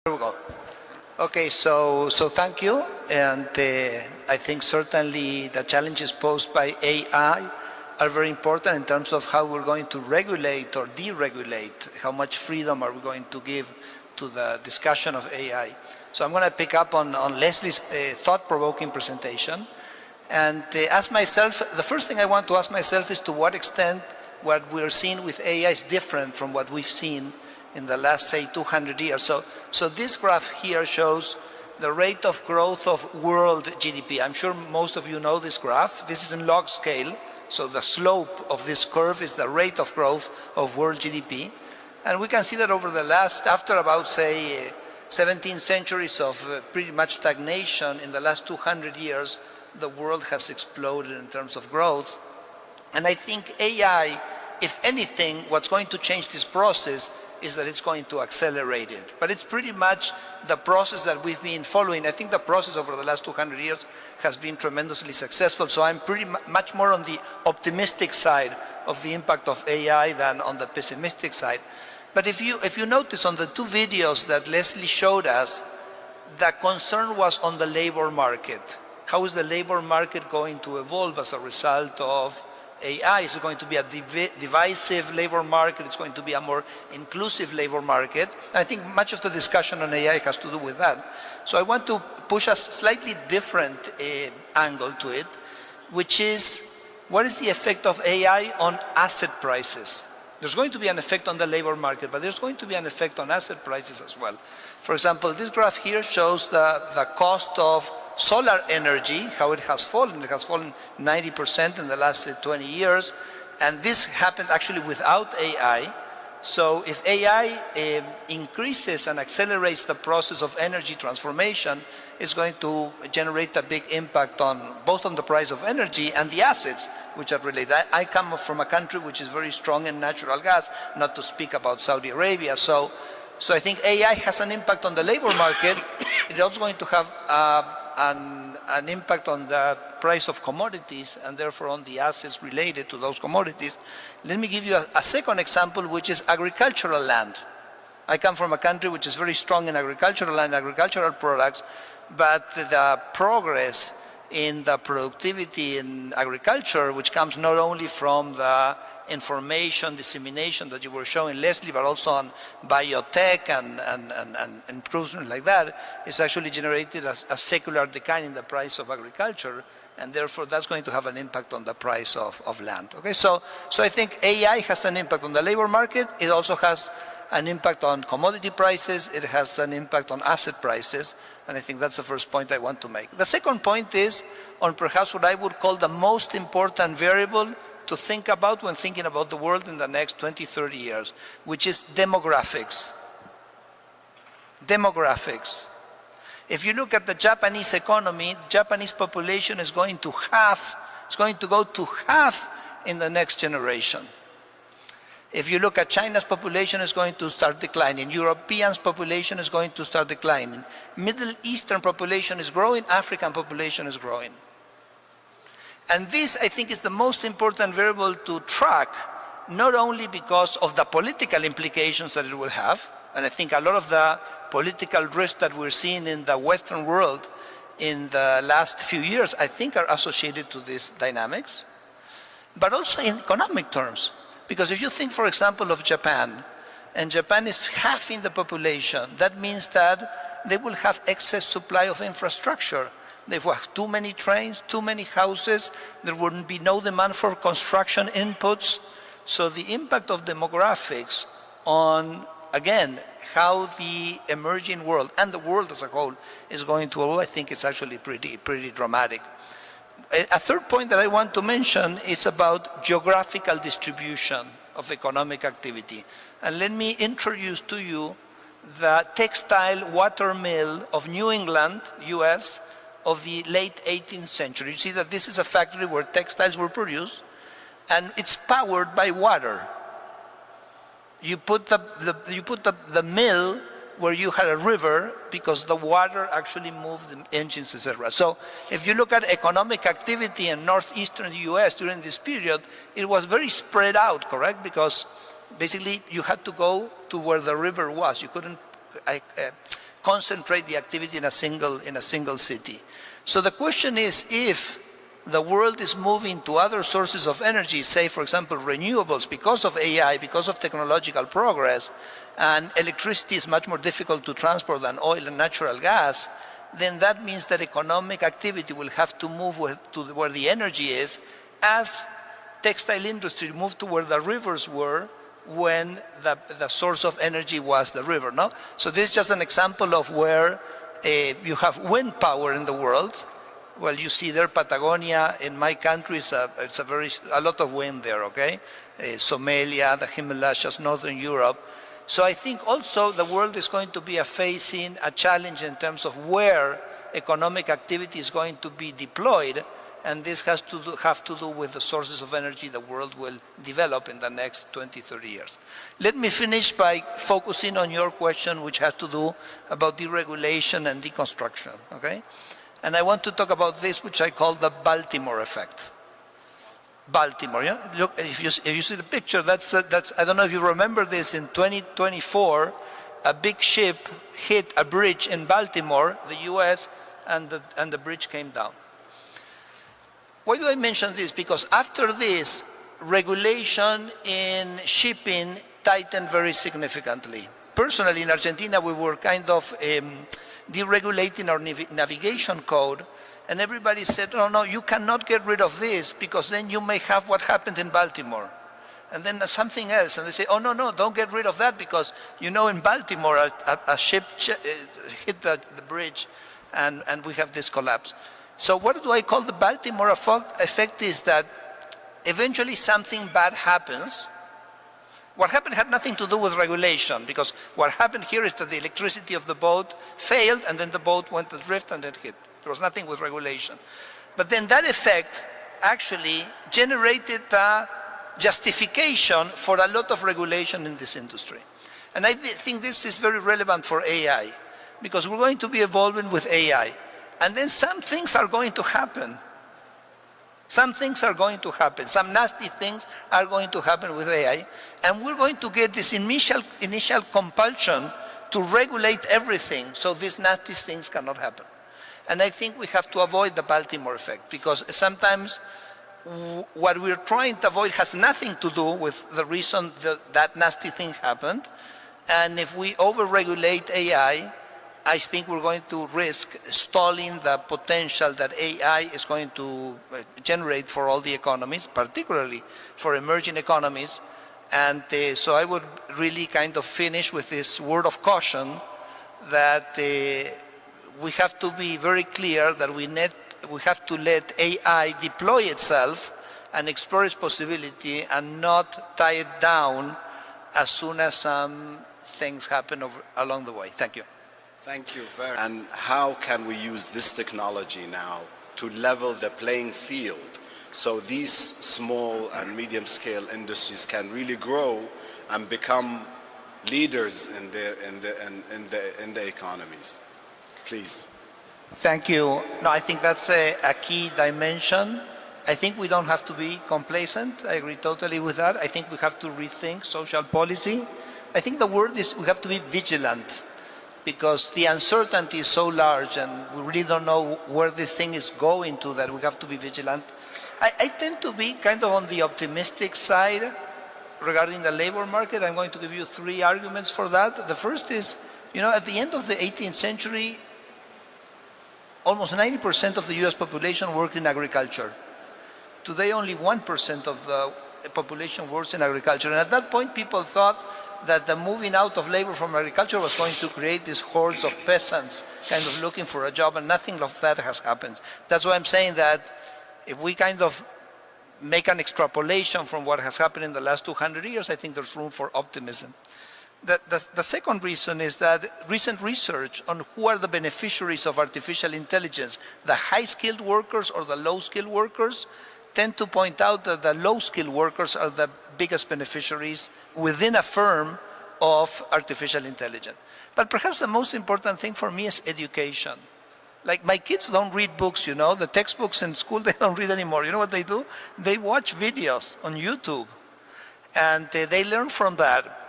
There we go. Okay, so thank you, and I think certainly the challenges posed by AI are very important in terms of how we're going to regulate or deregulate, how much freedom are we going to give to the discussion of AI. So I'm going to pick up on Leslie's thought-provoking presentation and ask myself, the first thing I want to ask myself is to what extent what we're seeing with AI is different from what we've seen in the last, say, 200 years. So this graph here shows the rate of growth of world GDP. I'm sure most of you know this graph. This is in log scale. So the slope of this curve is the rate of growth of world GDP. And we can see that over the last, after about, say, 17 centuries of pretty much stagnation, in the last 200 years, the world has exploded in terms of growth. And I think AI, if anything, what's going to change this process is that it's going to accelerate it. But it's pretty much the process that we've been following. I think the process over the last 200 years has been tremendously successful. So I'm pretty much more on the optimistic side of the impact of AI than on the pessimistic side. But if you notice on the two videos that Leslie showed us, the concern was on the labor market. How is the labor market going to evolve as a result of AI? Is it going to be a divisive labor market? It's going to be a more inclusive labor market. And I think much of the discussion on AI has to do with that. So I want to push a slightly different angle to it, which is, what is the effect of AI on asset prices? There's going to be an effect on the labor market, but there's going to be an effect on asset prices as well. For example, this graph here shows the cost of solar energy, how it has fallen. It has fallen 90% in the last 20 years. And this happened actually without AI. So if AI increases and accelerates the process of energy transformation, it's going to generate a big impact on both on the price of energy and the assets which are related. I come from a country which is very strong in natural gas, not to speak about Saudi Arabia. So I think AI has an impact on the labor market. It's also going to have an impact on the price of commodities and therefore on the assets related to those commodities. Let me give you a second example, which is agricultural land. I come from a country which is very strong in agricultural land, agricultural products, but the progress in the productivity in agriculture, which comes not only from the information dissemination that you were showing, Leslie, but also on biotech and improvements like that, is actually generated as a secular decline in the price of agriculture, and therefore that's going to have an impact on the price of land. Okay, so I think AI has an impact on the labor market. It also has an impact on commodity prices. It has an impact on asset prices, and I think that's the first point I want to make. The second point is on perhaps what I would call the most important variable to think about when thinking about the world in the next 20, 30 years, which is demographics. Demographics. If you look at the Japanese economy, the Japanese population is going to half, it's going to go to half in the next generation. If you look at China's population, is going to start declining. Europeans' population is going to start declining. Middle Eastern population is growing. African population is growing. And this, I think, is the most important variable to track, not only because of the political implications that it will have, and I think a lot of the political risks that we're seeing in the Western world in the last few years, I think, are associated to these dynamics, but also in economic terms. Because if you think, for example, of Japan, and Japan is halving the population, that means that they will have excess supply of infrastructure. They will have too many trains, too many houses. There wouldn't be no demand for construction inputs. So the impact of demographics on, again, how the emerging world and the world as a whole is going to evolve, I think it's actually pretty dramatic. A third point that I want to mention is about geographical distribution of economic activity. And let me introduce to you the textile watermill of New England, US, of the late 18th century. You see that this is a factory where textiles were produced, and it's powered by water. You put the mill where you had a river because the water actually moved the engines, etc. So if you look at economic activity in northeastern US during this period, it was very spread out, correct? Because basically you had to go to where the river was. You couldn't concentrate the activity in a single city. So the question is, if the world is moving to other sources of energy, say, for example, renewables, because of AI, because of technological progress, and electricity is much more difficult to transport than oil and natural gas, then that means that economic activity will have to move to where the energy is, as textile industry moved to where the rivers were when the source of energy was the river. No? So this is just an example of where you have wind power in the world. Well, you see there, Patagonia, in my country, it's a lot of wind there, okay? Somalia, the Himalayas, Northern Europe. So I think also the world is going to be facing a challenge in terms of where economic activity is going to be deployed, and this has to have to do with the sources of energy the world will develop in the next 20, 30 years. Let me finish by focusing on your question, which has to do about deregulation and deconstruction, okay? And I want to talk about this, which I call the Baltimore effect. Baltimore, yeah? Look, if you see the picture, that's I don't know if you remember this, in 2024, a big ship hit a bridge in Baltimore, the US, and the bridge came down. Why do I mention this? Because after this, regulation in shipping tightened very significantly. Personally, in Argentina, we were kind of deregulating our navigation code, and everybody said, no, you cannot get rid of this, because then you may have what happened in Baltimore. And then something else, and they say, no, don't get rid of that, because in Baltimore, a ship hit the bridge, and we have this collapse. So what do I call the Baltimore effect is that eventually something bad happens. What happened had nothing to do with regulation, because what happened here is that the electricity of the boat failed, and then the boat went adrift and then hit. There was nothing with regulation. But then that effect actually generated a justification for a lot of regulation in this industry. And I think this is very relevant for AI, because we're going to be evolving with AI. And then some things are going to happen. Some things are going to happen. Some nasty things are going to happen with AI. And we're going to get this initial compulsion to regulate everything, so these nasty things cannot happen. And I think we have to avoid the Baltimore effect, because sometimes what we're trying to avoid has nothing to do with the reason that nasty thing happened. And if we over-regulate AI, I think we're going to risk stalling the potential that AI is going to generate for all the economies, particularly for emerging economies. And so I would really kind of finish with this word of caution that we have to be very clear that we have to let AI deploy itself and explore its possibility, and not tie it down as soon as some things happen along the way. Thank you. Thank you very much. And how can we use this technology now to level the playing field so these small and medium-scale industries can really grow and become leaders in the economies? Please. Thank you. No, I think that's a key dimension. I think we don't have to be complacent. I agree totally with that. I think we have to rethink social policy. I think the word is we have to be vigilant, because the uncertainty is so large and we really don't know where this thing is going to, that we have to be vigilant. I tend to be kind of on the optimistic side regarding the labor market. I'm going to give you 3 arguments for that. The first is, at the end of the 18th century, almost 90% of the US population worked in agriculture. Today, only 1% of the population works in agriculture. And at that point, people thought that the moving out of labor from agriculture was going to create these hordes of peasants kind of looking for a job, and nothing of that has happened. That's why I'm saying that if we kind of make an extrapolation from what has happened in the last 200 years, I think there's room for optimism. The second reason is that recent research on who are the beneficiaries of artificial intelligence, the high-skilled workers or the low-skilled workers, tend to point out that the low-skilled workers are the biggest beneficiaries within a firm of artificial intelligence. But perhaps the most important thing for me is education. Like, my kids don't read books, the textbooks in school, they don't read anymore. You know what they do? They watch videos on YouTube, and they learn from that.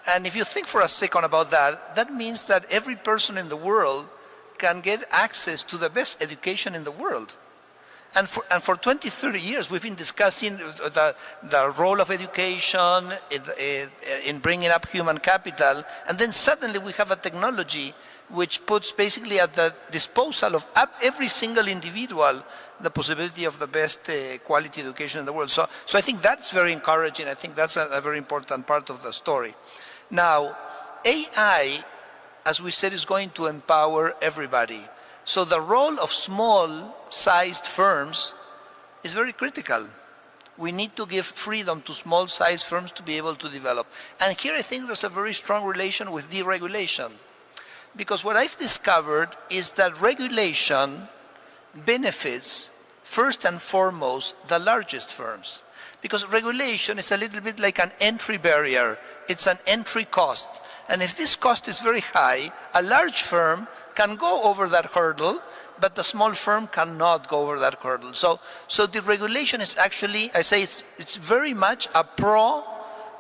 And if you think for a second about that, that means that every person in the world can get access to the best education in the world. And for 20, 30 years, we've been discussing the role of education in bringing up human capital, and then suddenly we have a technology which puts basically at the disposal of every single individual the possibility of the best quality education in the world. So I think that's very encouraging. I think that's a very important part of the story. Now, AI, as we said, is going to empower everybody. So the role of small-sized firms is very critical. We need to give freedom to small-sized firms to be able to develop. And here I think there's a very strong relation with deregulation. Because what I've discovered is that regulation benefits, first and foremost, the largest firms. Because regulation is a little bit like an entry barrier. It's an entry cost. And if this cost is very high, a large firm can go over that hurdle, but the small firm cannot go over that hurdle. So the regulation is actually, I say it's very much a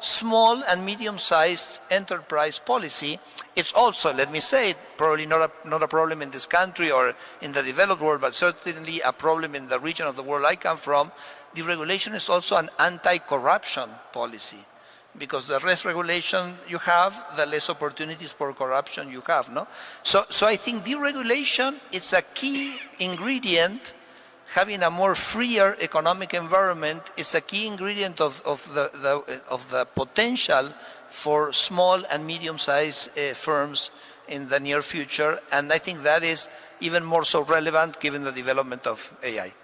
small and medium-sized enterprise policy. It's also, let me say, probably not a problem in this country or in the developed world, but certainly a problem in the region of the world I come from. The regulation is also an anti-corruption policy, because the less regulation you have, the less opportunities for corruption you have, no? So I think deregulation is a key ingredient. Having a more freer economic environment is a key ingredient of the potential for small and medium-sized firms in the near future, and I think that is even more so relevant given the development of AI.